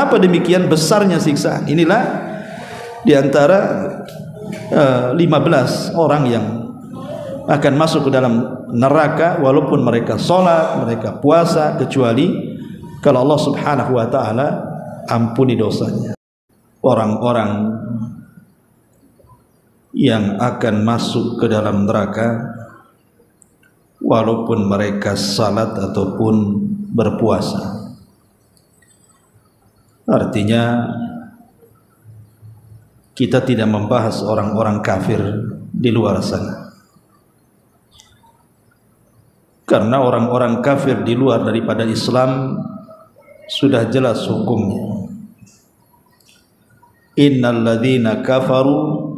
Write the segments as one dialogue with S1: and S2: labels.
S1: Kenapa demikian besarnya siksaan? Inilah di antara 15 orang yang akan masuk ke dalam neraka walaupun mereka sholat, mereka puasa, kecuali kalau Allah Subhanahu wa ta'ala ampuni dosanya. Orang-orang yang akan masuk ke dalam neraka walaupun mereka salat ataupun berpuasa. Artinya kita tidak membahas orang-orang kafir di luar sana, karena orang-orang kafir di luar daripada Islam sudah jelas hukumnya. Innal ladzina kafaru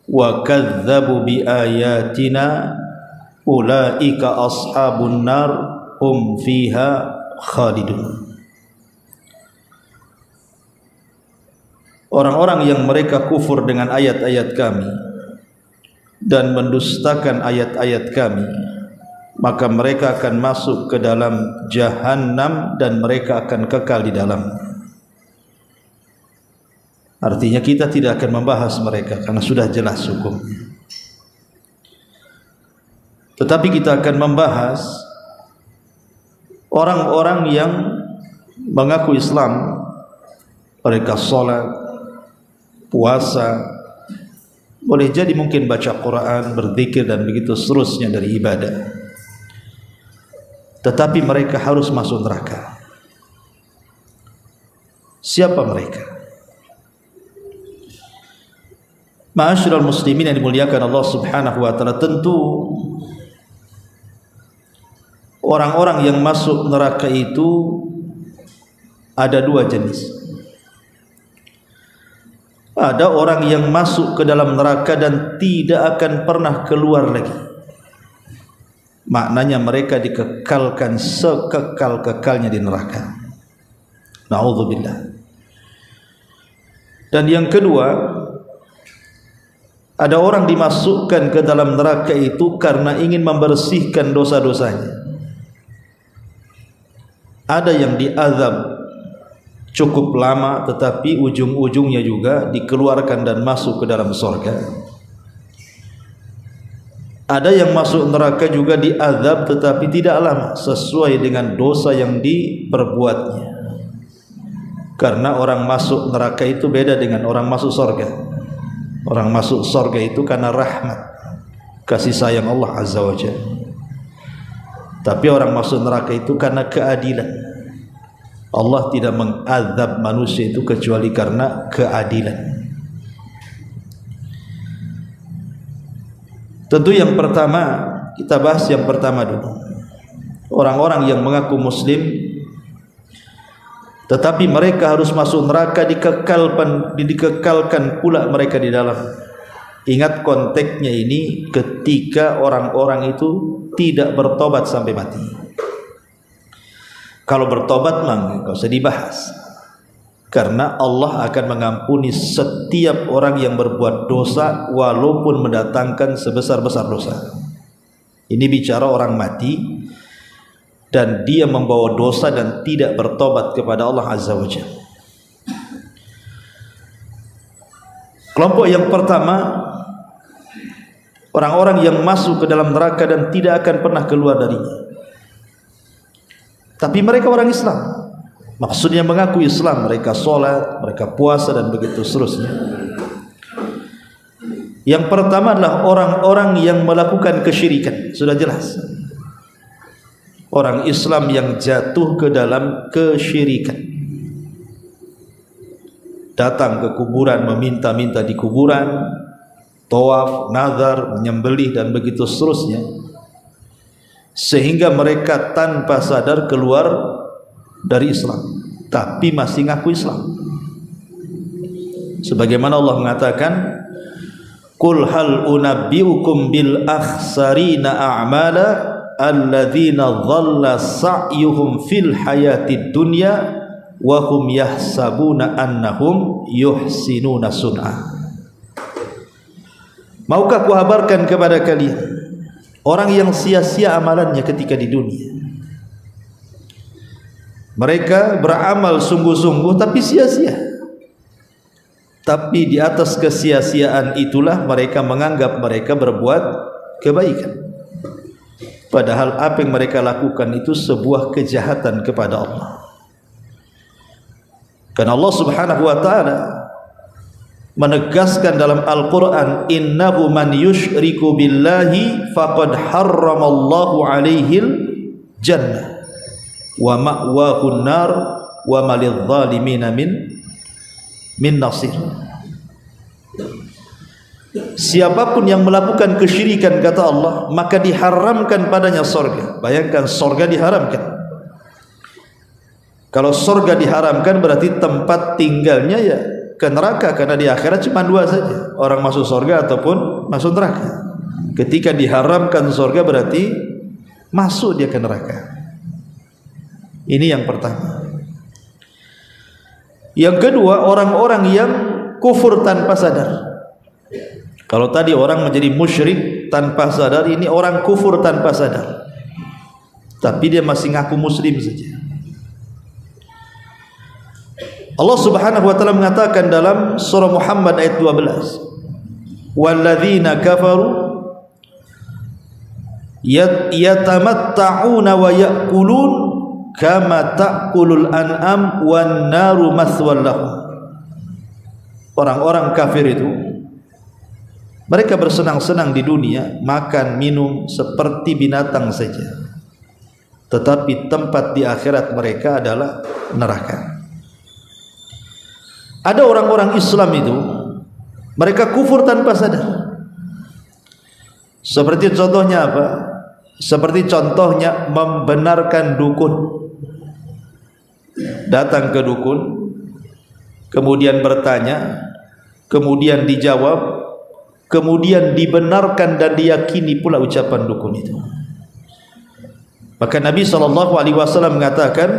S1: wa kadzdzabu bi ayatina ulaika ashabun nar hum fiha khalidun. Orang-orang yang mereka kufur dengan ayat-ayat kami dan mendustakan ayat-ayat kami, maka mereka akan masuk ke dalam Jahannam dan mereka akan kekal di dalam. Artinya kita tidak akan membahas mereka karena sudah jelas hukumnya. Tetapi kita akan membahas orang-orang yang mengaku Islam, mereka sholat, puasa, boleh jadi mungkin baca Quran, berzikir dan begitu seterusnya dari ibadah, tetapi mereka harus masuk neraka. Siapa mereka? Ma'asyiral muslimin yang dimuliakan Allah Subhanahu wa ta'ala, tentu orang-orang yang masuk neraka itu ada dua jenis. Ada orang yang masuk ke dalam neraka dan tidak akan pernah keluar lagi. Maknanya mereka dikekalkan sekekal-kekalnya di neraka. Na'udzubillah. Dan yang kedua, ada orang dimasukkan ke dalam neraka itu karena ingin membersihkan dosa-dosanya. Ada yang diazab cukup lama tetapi ujung-ujungnya juga dikeluarkan dan masuk ke dalam surga. Ada yang masuk neraka juga diazab tetapi tidak lama, sesuai dengan dosa yang diperbuatnya. Karena orang masuk neraka itu beda dengan orang masuk surga. Orang masuk surga itu karena rahmat, kasih sayang Allah Azza wa Jalla. Tapi orang masuk neraka itu karena keadilan. Allah tidak mengazab manusia itu kecuali karena keadilan. Tentu yang pertama, kita bahas yang pertama dulu. Orang-orang yang mengaku muslim tetapi mereka harus masuk neraka, dikekalkan pula mereka di dalam. Ingat konteksnya ini ketika orang-orang itu tidak bertobat sampai mati. Kalau bertobat mah enggak usah dibahas, karena Allah akan mengampuni setiap orang yang berbuat dosa walaupun mendatangkan sebesar-besar dosa. Ini bicara orang mati dan dia membawa dosa dan tidak bertobat kepada Allah Azza wa Jalla. Kelompok yang pertama, orang-orang yang masuk ke dalam neraka dan tidak akan pernah keluar darinya. Tapi mereka orang Islam, maksudnya mengaku Islam, mereka sholat, mereka puasa dan begitu seterusnya. Yang pertama adalah orang-orang yang melakukan kesyirikan. Sudah jelas, orang Islam yang jatuh ke dalam kesyirikan, datang ke kuburan, meminta-minta di kuburan, tawaf, nazar, menyembelih dan begitu seterusnya, sehingga mereka tanpa sadar keluar dari Islam tapi masih ngaku Islam. Sebagaimana Allah mengatakan, qul hal unabbiukum bil akhsarina a'mala alladzina dhalla sa'yuhum fil hayatid dunya wa hum yahsabuna annahum yuhsinuna sun'a. Maukah ku kabarkan kepada kalian orang yang sia-sia amalannya ketika di dunia, Mereka beramal sungguh-sungguh tapi sia-sia. Tapi di atas kesia-siaan itulah mereka menganggap mereka berbuat kebaikan. Padahal apa yang mereka lakukan itu sebuah kejahatan kepada Allah. Karena Allah Subhanahu wa taala menegaskan dalam Al-Qur'an, innahu man yusyriku billahi faqad harramallahu alaihil jannah wa ma'wahun nar wa malidh zalimina min nasir. Siapapun yang melakukan kesyirikan, kata Allah, maka diharamkan padanya sorga. Bayangkan, sorga diharamkan. Kalau sorga diharamkan berarti tempat tinggalnya ya ke neraka, karena di akhirat cuma dua saja, orang masuk sorga ataupun masuk neraka. Ketika diharamkan sorga berarti masuk dia ke neraka. Ini yang pertama. Yang kedua, orang-orang yang kufur tanpa sadar. Kalau tadi orang menjadi musyrik tanpa sadar, ini orang kufur tanpa sadar, tapi dia masih ngaku muslim saja. Allah Subhanahu wa taala mengatakan dalam surah Muhammad ayat 12, walladzina kafaru yatamatta'una wa ya'kulun kama ta'kulul an'am wan naru mathwal lahum. Orang-orang kafir itu mereka bersenang-senang di dunia, makan minum seperti binatang saja, tetapi tempat di akhirat mereka adalah neraka. Ada orang-orang Islam itu mereka kufur tanpa sadar. Seperti contohnya apa? Seperti contohnya membenarkan dukun. Datang ke dukun, kemudian bertanya, kemudian dijawab, kemudian dibenarkan dan diyakini pula ucapan dukun itu. Maka Nabi SAW mengatakan,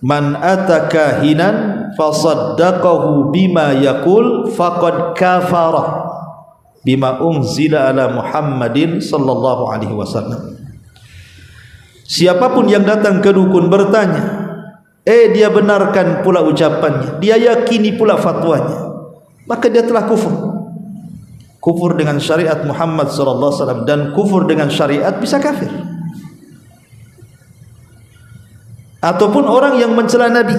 S1: man ataka hinan fasaddaqahu bima yaqul faqad kafara bima unzila ala Muhammadin sallallahu alaihi wasallam. Siapapun yang datang ke dukun bertanya, dia benarkan pula ucapannya, dia yakini pula fatwanya, maka dia telah kufur. Kufur dengan syariat Muhammad sallallahu alaihi wasallam, dan kufur dengan syariat bisa kafir. Ataupun orang yang mencela Nabi,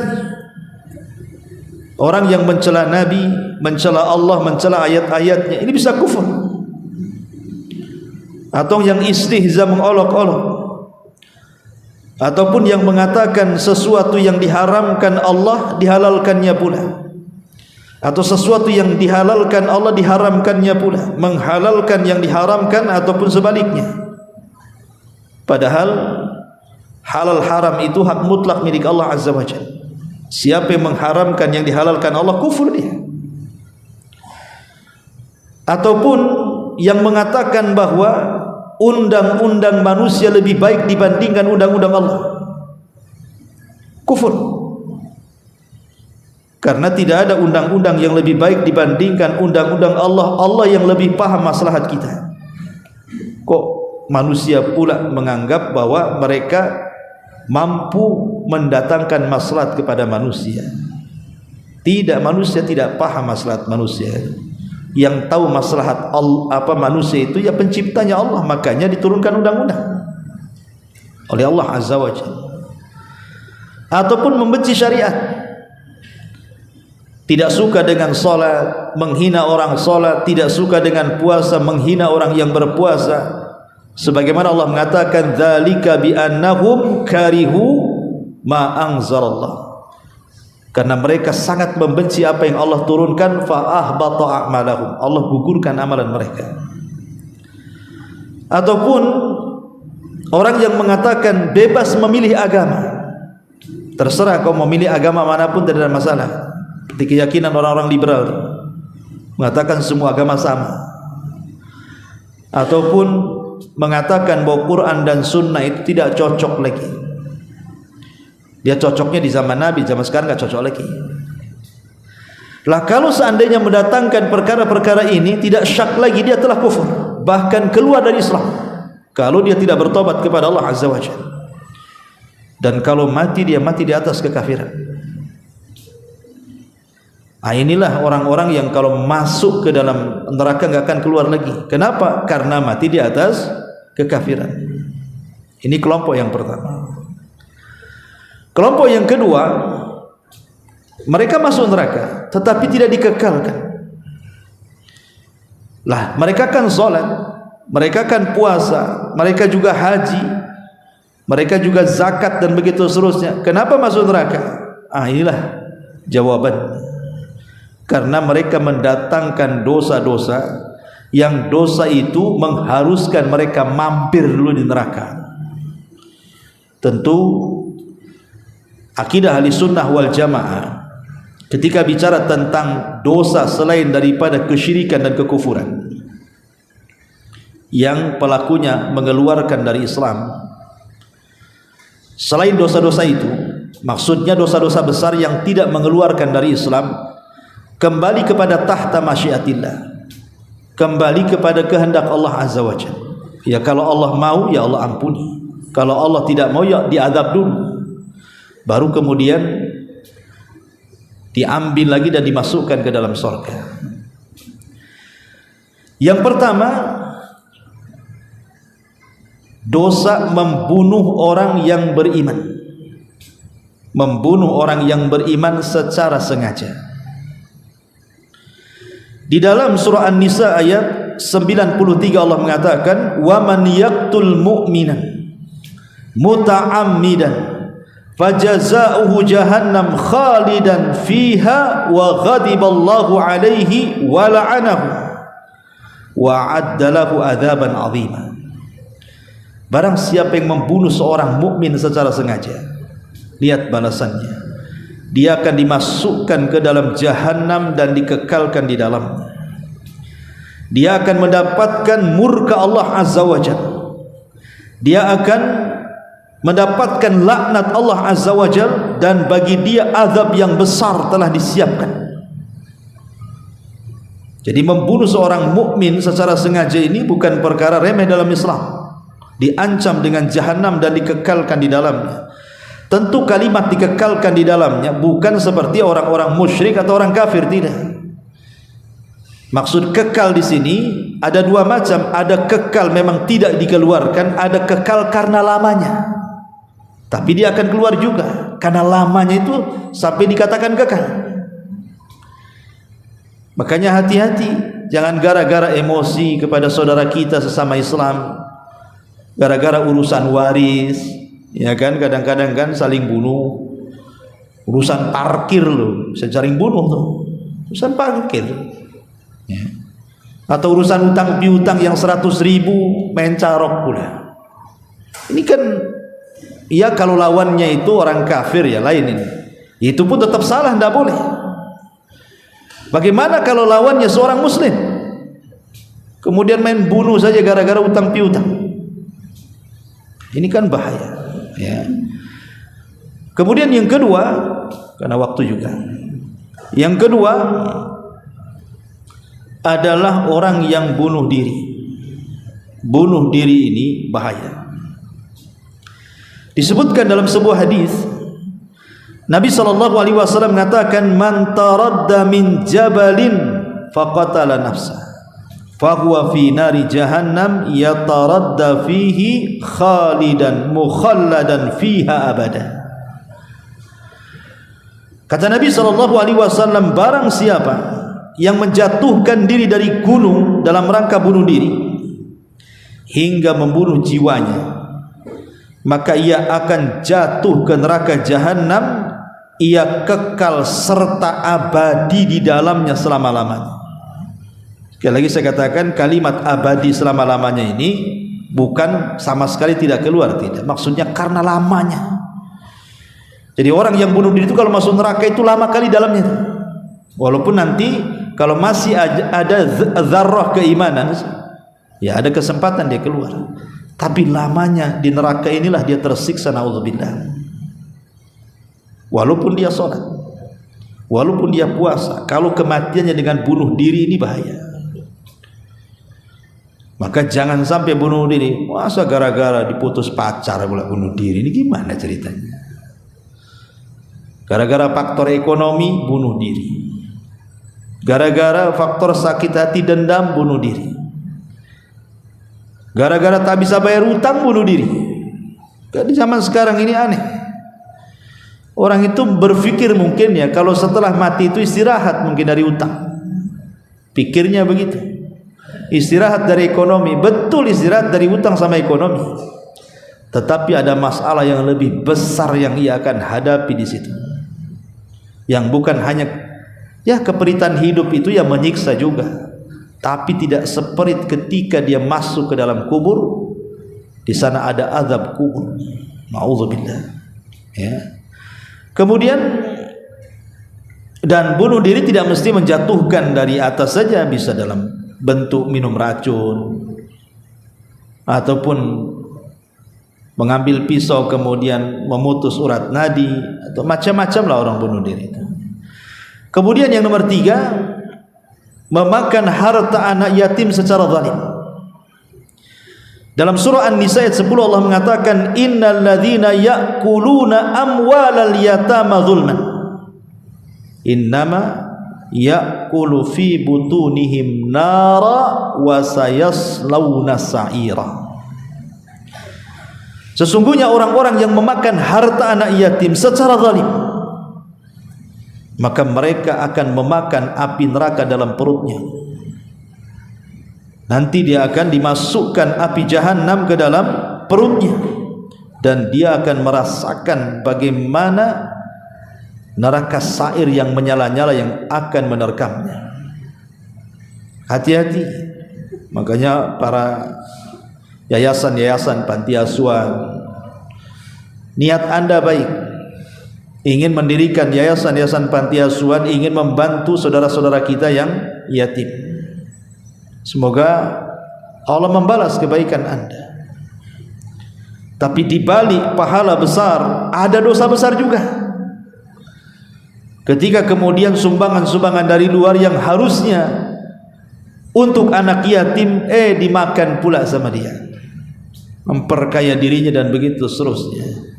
S1: orang yang mencela Nabi, mencela Allah, mencela ayat-ayatnya, ini bisa kufur. Atau yang istihza, mengolok-olok, ataupun yang mengatakan sesuatu yang diharamkan Allah dihalalkannya pula, atau sesuatu yang dihalalkan Allah diharamkannya pula, menghalalkan yang diharamkan ataupun sebaliknya. Padahal halal haram itu hak mutlak milik Allah Azza wa Jalla. Siapa yang mengharamkan yang dihalalkan Allah, kufur dia. Ataupun yang mengatakan bahwa undang-undang manusia lebih baik dibandingkan undang-undang Allah, kufur. Karena tidak ada undang-undang yang lebih baik dibandingkan undang-undang Allah. Allah yang lebih paham maslahat kita. Kok manusia pula menganggap bahwa mereka mampu mendatangkan maslahat kepada manusia? Tidak, manusia tidak paham maslahat manusia. Yang tahu maslahat manusia itu ya penciptanya Allah. Makanya diturunkan undang-undang oleh Allah Azza wa Jalla. Ataupun membenci syariat, tidak suka dengan salat, menghina orang salat, tidak suka dengan puasa, menghina orang yang berpuasa. Sebagaimana Allah mengatakan, dzalika bi annahum karihu ma anzalallah. Karena mereka sangat membenci apa yang Allah turunkan, fa ahbata a'malahum. Allah gugurkan amalan mereka. Ataupun orang yang mengatakan bebas memilih agama, terserah kau memilih agama manapun, tidak ada masalah. Seperti keyakinan orang-orang liberal mengatakan semua agama sama. Ataupun mengatakan bahwa Quran dan Sunnah itu tidak cocok lagi. Dia cocoknya di zaman Nabi, zaman sekarang nggak cocok lagi. Lah kalau seandainya mendatangkan perkara-perkara ini, tidak syak lagi dia telah kufur, bahkan keluar dari Islam, kalau dia tidak bertobat kepada Allah Azza wa Jalla. dan kalau mati dia mati di atas kekafiran. Nah, inilah orang-orang yang kalau masuk ke dalam neraka nggak akan keluar lagi. Kenapa? Karena mati di atas kekafiran. Ini kelompok yang pertama. Kelompok yang kedua, mereka masuk neraka tetapi tidak dikekalkan. Lah, mereka kan sholat, mereka kan puasa, mereka juga haji, mereka juga zakat dan begitu seterusnya. Kenapa masuk neraka? Inilah jawaban. Karena mereka mendatangkan dosa-dosa yang dosa itu mengharuskan mereka mampir dulu di neraka. Tentu akidah ahli sunnah wal jamaah ketika bicara tentang dosa selain daripada kesyirikan dan kekufuran yang pelakunya mengeluarkan dari Islam, selain dosa-dosa itu, maksudnya dosa-dosa besar yang tidak mengeluarkan dari Islam, kembali kepada tahta masyiatillah, kembali kepada kehendak Allah Azza wa Jalla. Ya, kalau Allah mau, ya Allah ampuni. Kalau Allah tidak mau, ya diazab dulu, baru kemudian diambil lagi dan dimasukkan ke dalam surga. Yang pertama, dosa membunuh orang yang beriman, membunuh orang yang beriman secara sengaja. Di dalam surah An-Nisa ayat 93 Allah mengatakan, wa man yaqtul mu'minan muta'ammidan fajazaohu jahannam khalidan fiha wa ghadiballahu alaihi wa la'anahu wa adda lahu adzaban 'azima. Barang siapa yang membunuh seorang mukmin secara sengaja, lihat balasannya, dia akan dimasukkan ke dalam jahanam dan dikekalkan di dalamnya. Dia akan mendapatkan murka Allah Azza wa Jalla. Dia akan mendapatkan laknat Allah Azza wa Jalla, dan bagi dia azab yang besar telah disiapkan. Jadi membunuh seorang mukmin secara sengaja ini bukan perkara remeh dalam Islam. Diancam dengan jahanam dan dikekalkan di dalamnya. Tentu kalimat dikekalkan di dalamnya bukan seperti orang-orang musyrik atau orang kafir, tidak. Maksud kekal di sini ada dua macam, ada kekal memang tidak dikeluarkan, ada kekal karena lamanya. Tapi dia akan keluar juga karena lamanya itu sampai dikatakan kekal. Makanya hati-hati, jangan gara-gara emosi kepada saudara kita sesama Islam, gara-gara urusan waris, ya kan, kadang-kadang kan saling bunuh. Urusan parkir loh, bisa saling bunuh tuh, urusan parkir ya. Atau urusan utang piutang yang 100.000 main carok pula. Ini kan ya, kalau lawannya itu orang kafir ya lain ini, itu pun tetap salah, tidak boleh. Bagaimana kalau lawannya seorang muslim, kemudian main bunuh saja gara-gara utang piutang? Ini kan bahaya ya. Kemudian yang kedua, karena waktu juga, yang kedua adalah orang yang bunuh diri. Bunuh diri ini bahaya. Disebutkan dalam sebuah hadis, Nabi SAW mengatakan, man taradda min jabalin faqatala nafsah fahuwa fi nari jahannam yataradda fihi khalidan mukhalladan fiha abada. Kata Nabi SAW, barang siapa yang menjatuhkan diri dari gunung dalam rangka bunuh diri hingga membunuh jiwanya, maka ia akan jatuh ke neraka jahanam, ia kekal serta abadi di dalamnya selama-lamanya. Sekali lagi saya katakan, kalimat abadi selama-lamanya ini bukan sama sekali tidak keluar, tidak. Maksudnya karena lamanya. Jadi orang yang bunuh diri itu kalau masuk neraka itu lama kali dalamnya. Walaupun nanti kalau masih ada zarrah keimanan, ya ada kesempatan dia keluar. Tapi lamanya di neraka inilah dia tersiksa, naudzubillah. Walaupun dia sholat, walaupun dia puasa, kalau kematiannya dengan bunuh diri ini bahaya. Maka jangan sampai bunuh diri. Masa gara-gara diputus pacar pula bunuh diri, ini gimana ceritanya? Gara-gara faktor ekonomi bunuh diri. Gara-gara faktor sakit hati, dendam, bunuh diri. Gara-gara tak bisa bayar utang, bunuh diri. Di zaman sekarang ini aneh. Orang itu berpikir mungkin ya kalau setelah mati itu istirahat mungkin dari utang. Pikirnya begitu. Istirahat dari ekonomi. Betul, istirahat dari utang sama ekonomi. Tetapi ada masalah yang lebih besar yang ia akan hadapi di situ. Yang bukan hanya ya keperitan hidup itu yang menyiksa juga, tapi tidak seperit ketika dia masuk ke dalam kubur. Di sana ada azab kubur. Ma'udzubillah. Ya. Kemudian dan bunuh diri tidak mesti menjatuhkan dari atas saja, bisa dalam bentuk minum racun ataupun mengambil pisau kemudian memutus urat nadi atau macam-macam lah orang bunuh diri itu. Kemudian yang nomor 3, memakan harta anak yatim secara zalim. Dalam surah An-Nisa ayat 10 Allah mengatakan innal ladzina ya'kuluna amwalal yatama zulman innama ya'kulu fi butunihim nara wa sayaslawna sa'ira. Sesungguhnya orang-orang yang memakan harta anak yatim secara zalim, maka mereka akan memakan api neraka dalam perutnya. Nanti dia akan dimasukkan api jahanam ke dalam perutnya, dan dia akan merasakan bagaimana neraka sair yang menyala-nyala yang akan menerkamnya. Hati-hati. Makanya para yayasan-yayasan panti asuhan, niat Anda baik, ingin mendirikan yayasan-yayasan panti asuhan, ingin membantu saudara-saudara kita yang yatim. Semoga Allah membalas kebaikan Anda. Tapi di balik pahala besar ada dosa besar juga. Ketika kemudian sumbangan-sumbangan dari luar yang harusnya untuk anak yatim dimakan pula sama dia, memperkaya dirinya dan begitu seterusnya.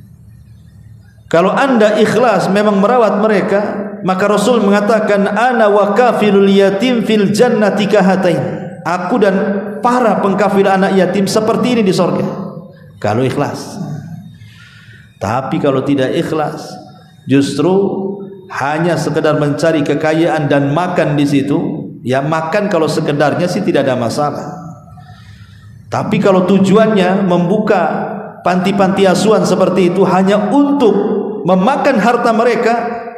S1: Kalau Anda ikhlas memang merawat mereka, maka Rasul mengatakan ana wa kafilul yatim fil jannati kahatain. Aku dan para pengkafil anak yatim seperti ini di surga. Kalau ikhlas. Tapi kalau tidak ikhlas, justru hanya sekedar mencari kekayaan dan makan di situ, ya makan kalau sekedarnya sih tidak ada masalah. Tapi kalau tujuannya membuka panti-panti asuhan seperti itu hanya untuk memakan harta mereka,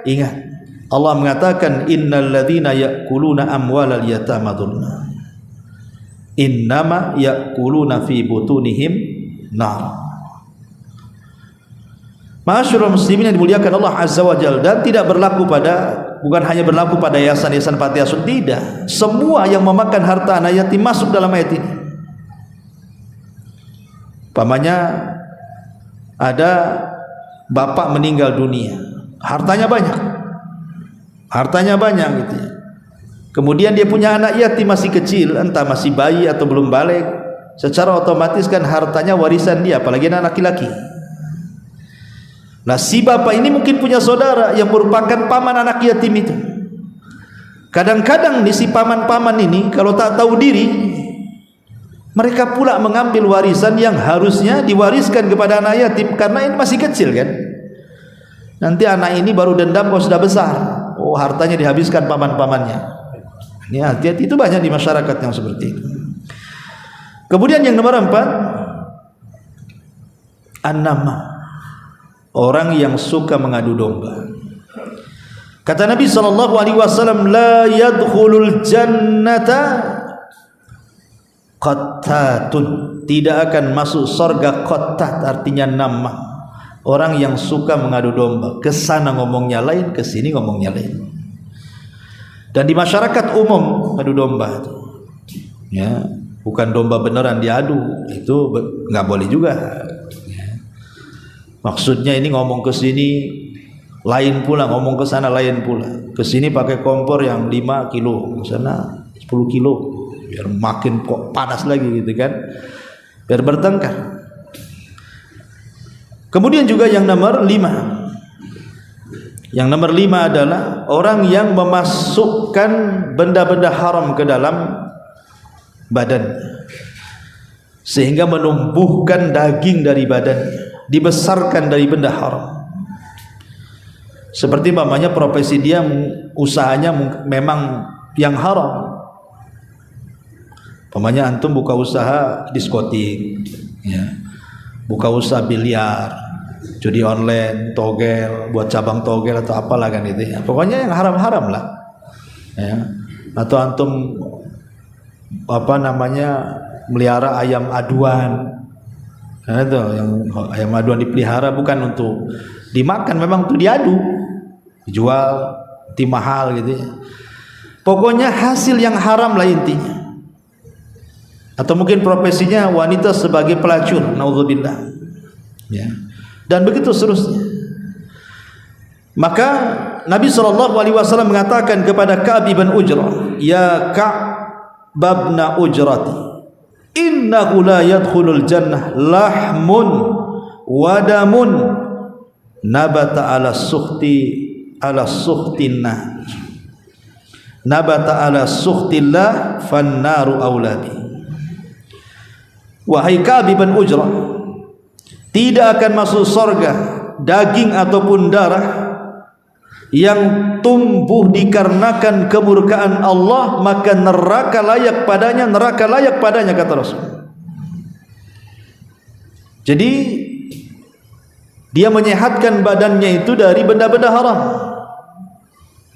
S1: ingat Allah mengatakan innal ladzina ya'kuluna amwalal yatama dzulma innama ya'kuluna fi butunihim nar. Ma'asyiral muslimin yang dimuliakan Allah Azza wa Jalla, dan tidak berlaku pada, bukan hanya berlaku pada yayasan-yayasan panti asuhan, tidak. Semua yang memakan harta anak yatim masuk dalam ayat ini. Pamannya ada bapak meninggal dunia, hartanya banyak gitu ya. Kemudian dia punya anak yatim masih kecil, entah masih bayi atau belum balik, secara otomatis kan hartanya warisan dia, apalagi anak laki-laki. Nah, si bapak ini mungkin punya saudara yang merupakan paman anak yatim itu. Kadang-kadang di si paman-paman ini kalau tak tahu diri, mereka pula mengambil warisan yang harusnya diwariskan kepada anak yatim, karena ini masih kecil kan. Nanti anak ini baru dendam kalau sudah besar, oh hartanya dihabiskan paman-pamannya. Ini hati-hati, itu banyak di masyarakat yang seperti itu. Kemudian yang nomor 4, an-nama, orang yang suka mengadu domba. Kata Nabi SAW, la yadkhulul jannata qattatun, tidak akan masuk surga qattat, artinya nama, orang yang suka mengadu domba, kesana ngomongnya lain, kesini ngomongnya lain. Dan di masyarakat umum adu domba itu, ya, bukan domba beneran diadu, itu nggak boleh juga. Ya. Maksudnya ini ngomong ke sini lain pula, ngomong ke sana lain pula. Ke sini pakai kompor yang 5 kilo, ke sana 10 kilo, biar makin kok panas lagi gitu kan, biar bertengkar. Kemudian juga yang nomor 5, Yang nomor 5 adalah orang yang memasukkan benda-benda haram ke dalam badannya, sehingga menumbuhkan daging dari badannya, dibesarkan dari benda haram. Seperti mamanya profesi dia, usahanya memang yang haram. Mamanya antum buka usaha diskotik, ya, buka usaha biliar, judi online, togel, buat cabang togel atau apalah kan itu ya. Pokoknya yang haram-haram lah, ya. Atau antum melihara ayam aduan, nah, itu yang ayam aduan dipelihara bukan untuk dimakan, memang untuk diadu, dijual mahal gitu ya. Pokoknya hasil yang haram lah intinya. Atau mungkin profesinya wanita sebagai pelacur, naudzubillah, ya, dan begitu seterusnya. Maka Nabi SAW mengatakan kepada Ka'ab bin Ujrah, ya Ka'ab bin Ujrati, innahu la yadkhulul jannah lahmun wadamun nabata ala sukhtinna nabata ala sukhtillah fannaru aulabi. Wahai Ka'ab bin Ujrah, tidak akan masuk surga daging ataupun darah yang tumbuh dikarenakan kemurkaan Allah, maka neraka layak padanya, kata Rasul. Jadi dia menyehatkan badannya itu dari benda-benda haram,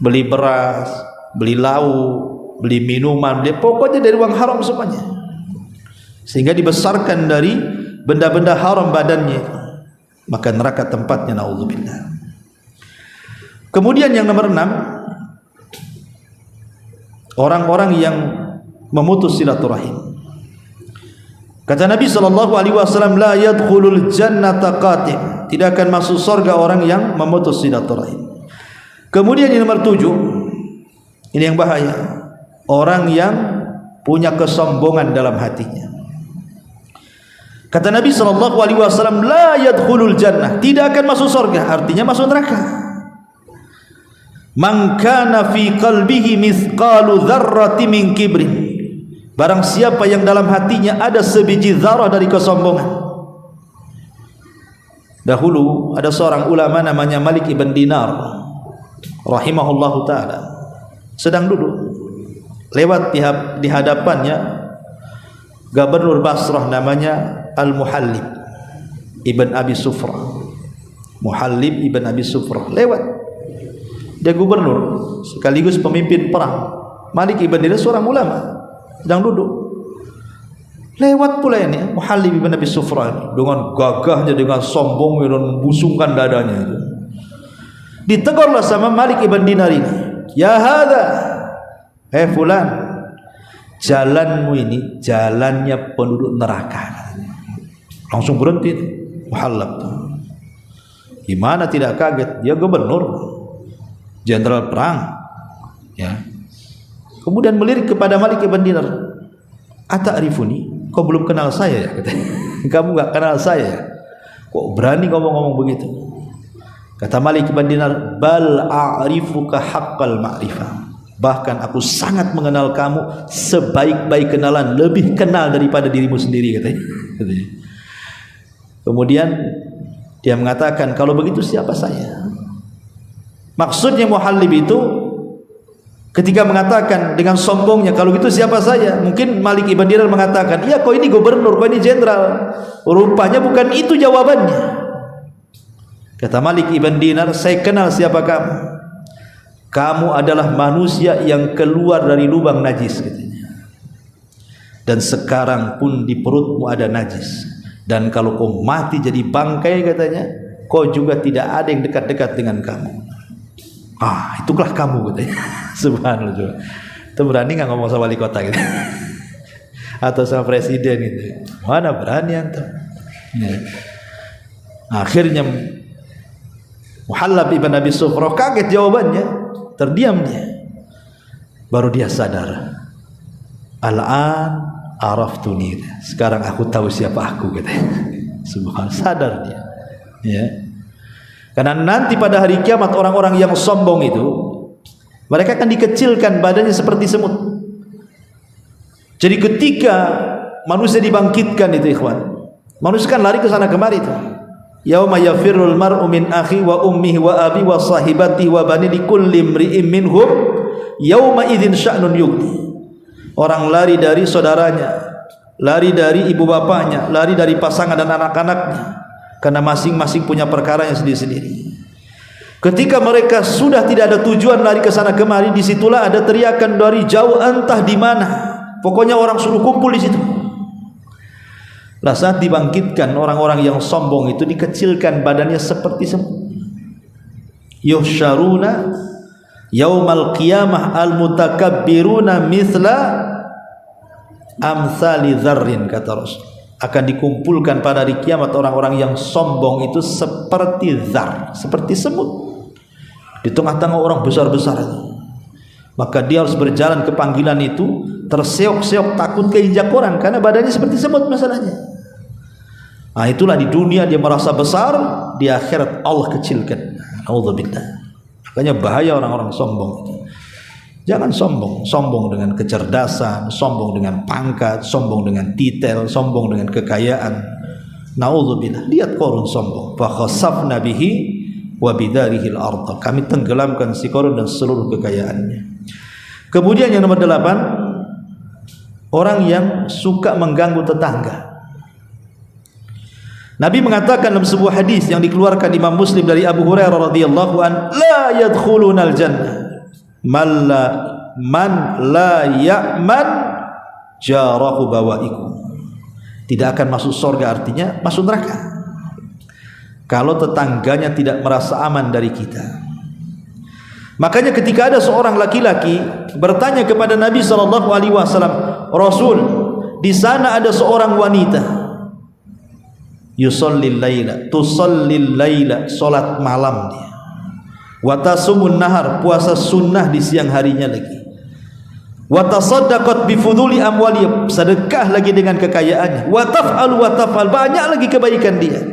S1: beli beras, beli lauk, beli minuman, pokoknya dari uang haram semuanya, sehingga dibesarkan dari benda-benda haram badannya, maka neraka tempatnya, naudzubillah. Kemudian yang nomor 6, orang-orang yang memutus silaturahim. Kata Nabi SAW, la yadkhulul jannata qati', tidak akan masuk surga orang yang memutus silaturahim. Kemudian yang nomor 7, ini yang bahaya, orang yang punya kesombongan dalam hatinya. Kata Nabi SAW, la yadkhulul jannah, tidak akan masuk surga, artinya masuk neraka. Man kana fi qalbihi mithqalu dzarrati min kibrin, barang siapa yang dalam hatinya ada sebiji zarah dari kesombongan. Dahulu ada seorang ulama namanya Malik ibn Dinar rahimahullahu ta'ala, sedang duduk, lewat di hadapannya Gubernur Basrah namanya Al-Muhallib ibn Abi Sufrah. Muhallib ibn Abi Sufrah lewat, dia gubernur sekaligus pemimpin perang. Malik ibn Dinar seorang ulama sedang duduk, lewat pula ini Muhallib ibn Abi Sufrah dengan gagahnya, dengan sombongnya dan membusungkan dadanya itu. Ditegurlah sama Malik ibn Dinar ini, ya hadza, fulan, jalanmu ini jalannya penduduk neraka. Langsung berhenti Muhallab. Gimana tidak kaget? Dia gubernur, jenderal perang, ya. Kemudian melirik kepada Malik ibn Dinar, ata'rifuni, kau belum kenal saya ya? Kamu enggak kenal saya ya? Kok berani ngomong-ngomong begitu? Kata Malik ibn Dinar, bal a'rifuka haqqal ma'rifah, bahkan aku sangat mengenal kamu sebaik-baik kenalan, lebih kenal daripada dirimu sendiri, katanya. Kemudian dia mengatakan, kalau begitu siapa saya? Maksudnya Muhallib itu ketika mengatakan dengan sombongnya, kalau gitu siapa saya? Mungkin Malik ibn Dinar mengatakan, iya kau ini gubernur, kau ini jenderal. Rupanya bukan itu jawabannya. Kata Malik ibn Dinar, saya kenal siapa kamu. Kamu adalah manusia yang keluar dari lubang najis, katanya. Dan sekarang pun di perutmu ada najis. Dan kalau kau mati jadi bangkai, katanya, kau juga tidak ada yang dekat-dekat dengan kamu. Itulah kamu, katanya. Subhanallah. Itu berani nggak ngomong sama wali kota gitu? Atau sama presiden gitu? Mana berani antum? Ya. Akhirnya Muhallab ibn Abi Sufrah kaget jawabannya, terdiam dia. Baru dia sadar, al-an araftuni, sekarang aku tahu siapa aku, katanya. Subhanallah, sadar dia. Ya. Karena nanti pada hari kiamat orang-orang yang sombong itu mereka akan dikecilkan badannya seperti semut. Jadi ketika manusia dibangkitkan itu ikhwan, manusia kan lari ke sana kemari itu. Yauma yafirrul mar'u min akhi wa ummihi wa abi wa sahibati wa bani likulli imri'in minhum yauma idzin sya'nun yughni. Orang lari dari saudaranya, lari dari ibu bapaknya, lari dari pasangan dan anak-anaknya, karena masing-masing punya perkara yang sendiri-sendiri. Ketika mereka sudah tidak ada tujuan lari ke sana kemari, disitulah ada teriakan dari jauh entah di mana. Pokoknya orang suruh kumpul di situ. Lah saat dibangkitkan orang-orang yang sombong itu dikecilkan badannya seperti semut. Yuhsyaruna yaumal qiyamah al-mutakabbiruna mithla amsali dzarrin, kata Rasul. Akan dikumpulkan pada hari kiamat orang-orang yang sombong itu seperti dzar, seperti semut. Di tengah-tengah orang besar-besar itu. Maka dia harus berjalan ke panggilan itu terseok-seok, takut keinjak orang karena badannya seperti semut masalahnya. Nah, itulah di dunia dia merasa besar, di akhirat Allah kecilkan. Auzubillah. Makanya bahaya orang-orang sombong itu. Jangan sombong, sombong dengan kecerdasan, sombong dengan pangkat, sombong dengan titel, sombong dengan kekayaan. Nauzubillah. Lihat Qarun sombong. Fa khasafna bihi wa bidarihil ardh. Kami tenggelamkan si Qarun dan seluruh kekayaannya. Kemudian yang nomor 8, orang yang suka mengganggu tetangga. Nabi mengatakan dalam sebuah hadis yang dikeluarkan Imam Muslim dari Abu Hurairah radhiyallahu an, la yadkhulunal jannah man la ya'man jarahu bawaikum. Tidak akan masuk surga, artinya masuk neraka kalau tetangganya tidak merasa aman dari kita. Makanya ketika ada seorang laki-laki bertanya kepada Nabi SAW, Rasul, di sana ada seorang wanita yusallil laila, tusallil laila, salat malam dia, wa tasumun nahar, puasa sunnah di siang harinya lagi, wa tasaddaqat bi fuduli amwali, sedekah lagi dengan kekayaannya, wa taf'al, banyak lagi kebaikan dia,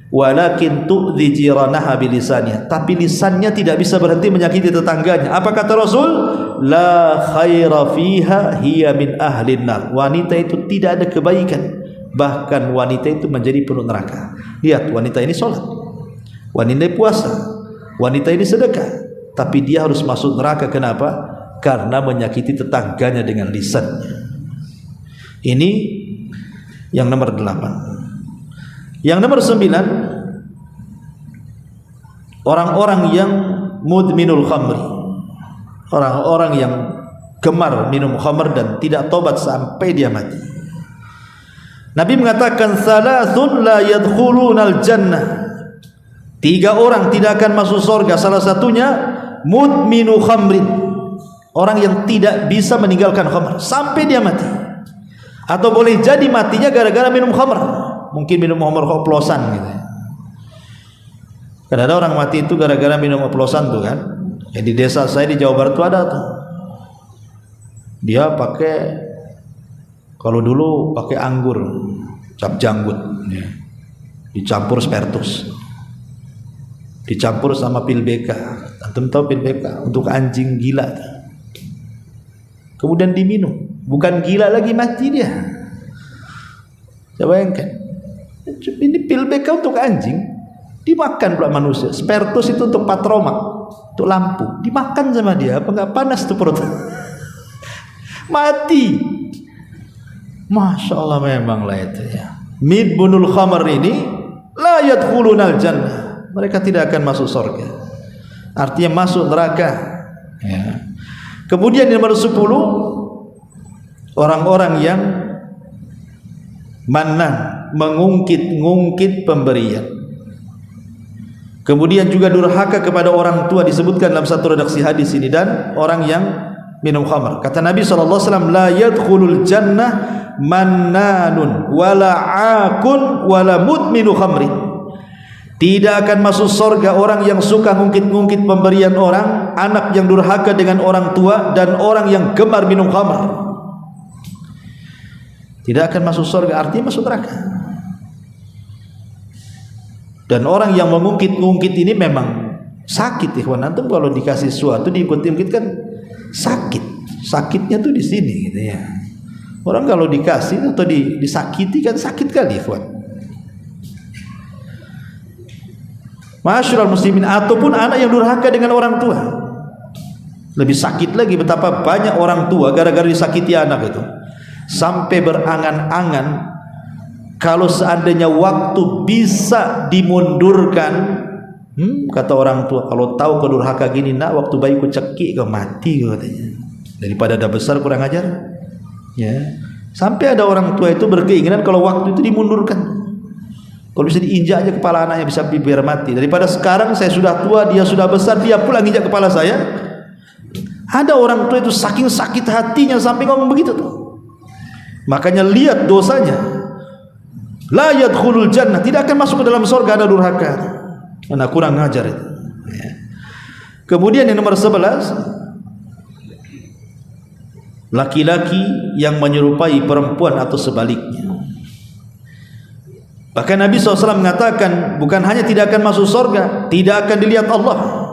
S1: walakin tu'dhi jiranaha bilisaniha, tapi lisannya tidak bisa berhenti menyakiti tetangganya. Apa kata Rasul? La khaira fiha hiya min ahlin nar. Wanita itu tidak ada kebaikan, bahkan wanita itu menjadi penuh neraka. Lihat, wanita ini sholat, wanita ini puasa, wanita ini sedekah, tapi dia harus masuk neraka. Kenapa? Karena menyakiti tetangganya dengan lisannya. Ini yang nomor 8. Yang nomor 9, orang-orang yang mudminul khamri, orang-orang yang gemar minum khamr dan tidak tobat sampai dia mati. Nabi mengatakan salasun la yadkhulunal jannah, 3 orang tidak akan masuk surga. Salah satunya mudminu khamrin, orang yang tidak bisa meninggalkan khamr sampai dia mati, atau boleh jadi matinya gara-gara minum khamr, mungkin minum khamr oplosan gitu. Karena ada orang mati itu gara-gara minum oplosan tuh kan. Ya, di desa saya di Jawa Barat tuh ada tuh, dia pakai, kalau dulu pakai anggur cap janggut ya, dicampur spertus, dicampur sama pil BK. Antum tahu pil BK untuk anjing gila, kemudian diminum, bukan gila lagi, mati dia. Coba bayangkan, ini pil BK untuk anjing, dimakan pula manusia. Spertus itu untuk patromak, untuk lampu, dimakan sama dia. Apa nggak panas tuh perut? Mati. Masya Allah, memang lah itu ya. Midbunul khamar ini la yadkhulunal jannah, mereka tidak akan masuk surga, artinya masuk neraka ya. Kemudian nomor 10, orang-orang yang mannan, mengungkit-ngungkit pemberian. Kemudian juga durhaka kepada orang tua, disebutkan dalam satu redaksi hadis ini. Dan orang yang minum khamar, kata Nabi SAW, la yadkhulul jannah mannanun wala akun wala mudminu khamrin. Tidak akan masuk surga orang yang suka ngungkit-ngungkit pemberian orang, anak yang durhaka dengan orang tua, dan orang yang gemar minum khamar. Tidak akan masuk surga, artinya masuk neraka. Dan orang yang mengungkit-ungkit ini memang sakit, ikhwan. Antum kalau dikasih sesuatu diungkit-ungkit kan sakit. Sakitnya tuh di sini gitu ya. Orang kalau dikasih atau disakiti kan sakit kali, ikhwan. Masyaallah muslimin, ataupun anak yang durhaka dengan orang tua. Lebih sakit lagi, betapa banyak orang tua gara-gara disakiti anak itu sampai berangan-angan kalau seandainya waktu bisa dimundurkan, kata orang tua, kalau tahu kau durhaka gini nak, waktu bayiku cekik kau mati katanya, daripada dah besar kurang ajar. Ya, sampai ada orang tua itu berkeinginan kalau waktu itu dimundurkan, kalau bisa diinjak aja kepala anaknya bisa biar mati, daripada sekarang saya sudah tua, dia sudah besar, dia pulang injak kepala saya. Ada orang tua itu saking sakit hatinya sampai ngomong begitu tuh. Makanya lihat dosanya. La yadkhulul jannah, tidak akan masuk ke dalam surga ada durhaka. Anak kurang ngajar itu. Kemudian yang nomor 11, laki-laki yang menyerupai perempuan atau sebaliknya. Bahkan Nabi SAW mengatakan bukan hanya tidak akan masuk surga, tidak akan dilihat Allah.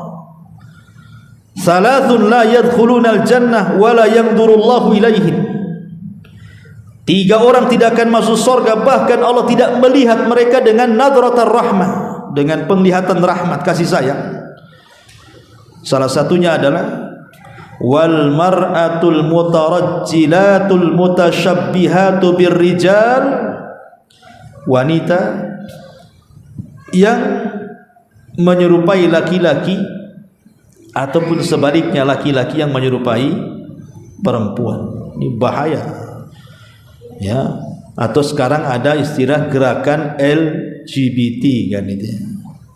S1: Salathun la yadkhulunal jannah wa la yanzurullahu ilaihim. 3 orang tidak akan masuk surga, bahkan Allah tidak melihat mereka dengan nadratar rahmah, dengan penglihatan rahmat kasih sayang. Salah satunya adalah wal mar'atul mutarajjilatul mutasyabbihatu birrijal, wanita yang menyerupai laki-laki ataupun sebaliknya laki-laki yang menyerupai perempuan. Ini bahaya. Ya, atau sekarang ada istilah gerakan LGBT kan itu,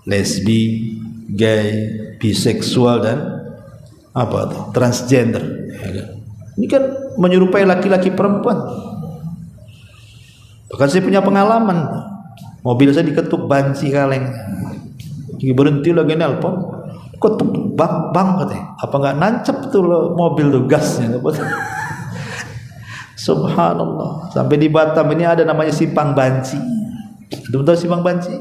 S1: lesbi, gay, biseksual dan apa tuh, transgender. Ini kan menyerupai laki-laki perempuan. Bahkan saya punya pengalaman, mobil saya diketuk banci kaleng, berhenti lagi nelpon, ketuk bang katanya, apa nggak nancep tuh mobil tuh gasnya. Subhanallah, sampai di Batam ini ada namanya Simpang Banci. Tahu Simpang Banci?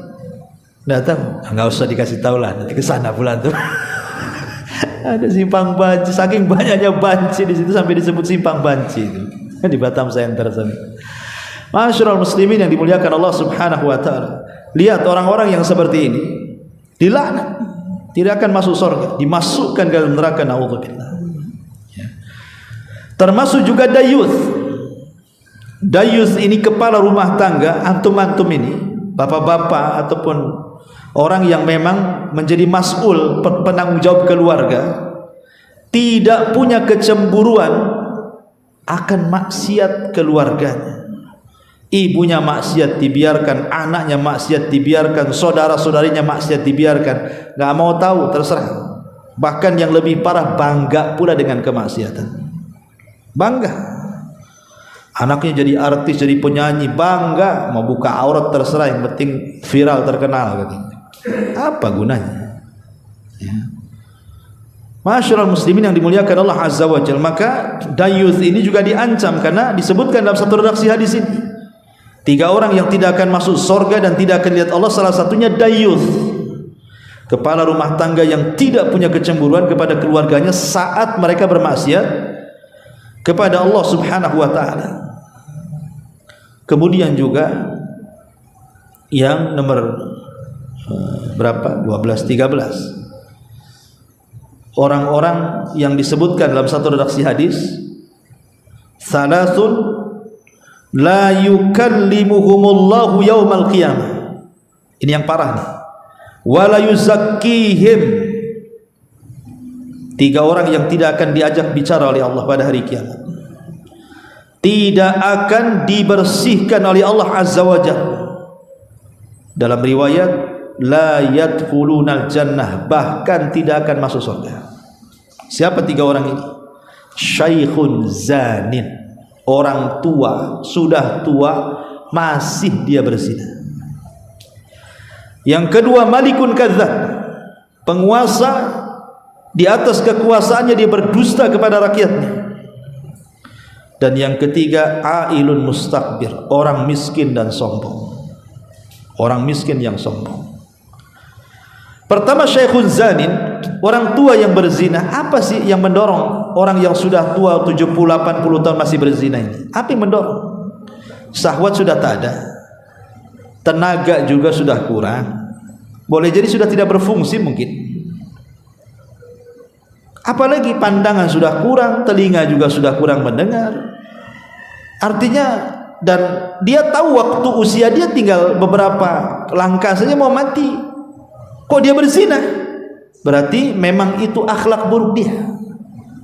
S1: Nggak tahu? Nggak usah dikasih tahu lah, nanti ke sana bulan tuh. Ada Simpang Banci, saking banyaknya banci di situ sampai disebut Simpang Banci itu. Di Batam Center sana. Masyaallah muslimin yang dimuliakan Allah Subhanahu wa taala. Lihat orang-orang yang seperti ini dilaknat, tidak akan masuk surga, dimasukkan ke dalam neraka, naudzubillah. Termasuk juga dayuth. Dayus ini kepala rumah tangga, antum-antum ini, bapak-bapak ataupun orang yang memang menjadi mas'ul, penanggung jawab keluarga, tidak punya kecemburuan akan maksiat keluarganya. Ibunya maksiat dibiarkan, anaknya maksiat dibiarkan, saudara-saudarinya maksiat dibiarkan, nggak mau tahu, terserah. Bahkan yang lebih parah, bangga pula dengan kemaksiatan. Bangga. Anaknya jadi artis, jadi penyanyi, bangga, mau buka aurat terserah, yang penting viral, terkenal katanya. Apa gunanya? Ya. Masyaallah muslimin yang dimuliakan Allah Azza wa Jalla, maka dayuth ini juga diancam karena disebutkan dalam satu redaksi hadis ini. 3 orang yang tidak akan masuk surga dan tidak akan lihat Allah, salah satunya dayuth, kepala rumah tangga yang tidak punya kecemburuan kepada keluarganya saat mereka bermaksiat kepada Allah Subhanahu wa taala. Kemudian juga yang nomor berapa? 12, 13. Orang-orang yang disebutkan dalam satu redaksi hadis, salasun la yukallimuhumullahu yaumal qiyamah. Ini yang parah nih. Wa la yuzakkihim. 3 orang yang tidak akan diajak bicara oleh Allah pada hari kiamat, tidak akan dibersihkan oleh Allah Azza wa Jalla. Dalam riwayat la yadkhulunal jannah, bahkan tidak akan masuk surga. Siapa 3 orang ini? Syaikhun zanin, orang tua, sudah tua masih dia berzina. Yang kedua, malikun kadzdzab, penguasa, di atas kekuasaannya dia berdusta kepada rakyatnya. Dan yang ketiga, ailun mustakbir, orang miskin dan sombong. Orang miskin yang sombong. Pertama, syekhun zanin, orang tua yang berzina. Apa sih yang mendorong orang yang sudah tua 70-80 tahun masih berzina ini? Apa yang mendorong? Syahwat sudah tak ada, tenaga juga sudah kurang, boleh jadi sudah tidak berfungsi mungkin. Apalagi pandangan sudah kurang, telinga juga sudah kurang mendengar. Artinya, dan dia tahu waktu usia dia tinggal beberapa langkah saja mau mati. Kok dia berzina? Berarti memang itu akhlak buruk dia.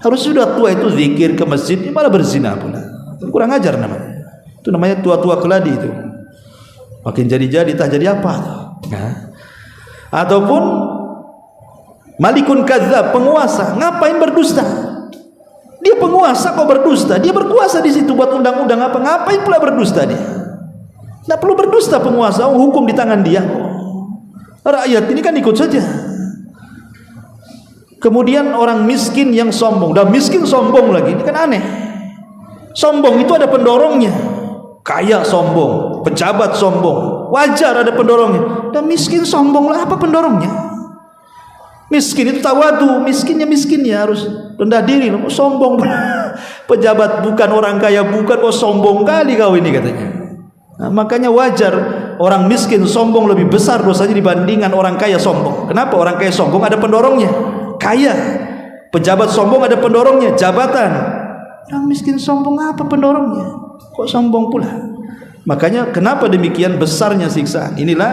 S1: Harus sudah tua itu zikir ke masjid, dia malah berzina pula. Kurang ajar namanya. Itu namanya tua-tua keladi itu. Makin jadi-jadi tak jadi apa. Nah. Ataupun malikun kadzab, penguasa, ngapain berdusta? Dia penguasa kok berdusta? Dia berkuasa di situ buat undang-undang apa? Ngapain pula berdusta dia? Tidak perlu berdusta penguasa, hukum di tangan dia. Rakyat ini kan ikut saja. Kemudian orang miskin yang sombong, dan miskin sombong lagi, ini kan aneh. Sombong itu ada pendorongnya. Kaya sombong, pejabat sombong, wajar ada pendorongnya. Dan miskin sombong lah, apa pendorongnya? Miskin itu tawadu, miskinnya harus rendah diri. Sombong, pejabat bukan, orang kaya bukan, kok sombong kali kau ini katanya. Nah, makanya wajar orang miskin sombong lebih besar dosanya dibandingkan orang kaya sombong. Kenapa? Orang kaya sombong ada pendorongnya, kaya. Pejabat sombong ada pendorongnya, jabatan. Orang miskin sombong apa pendorongnya? Kok sombong pula? Makanya kenapa demikian besarnya siksaan? Inilah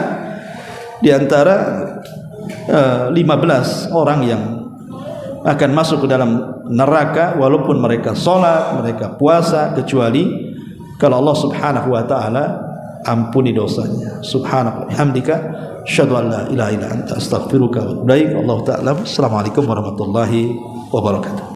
S1: diantara 15 orang yang akan masuk ke dalam neraka walaupun mereka sholat, mereka puasa, kecuali kalau Allah Subhanahu wa taala ampuni dosanya. Subhanaka bihamdika asyhadu an la ilaha illa anta astaghfiruka wa atubu ilaik. Allahu ta'ala. Assalamualaikum warahmatullahi wabarakatuh.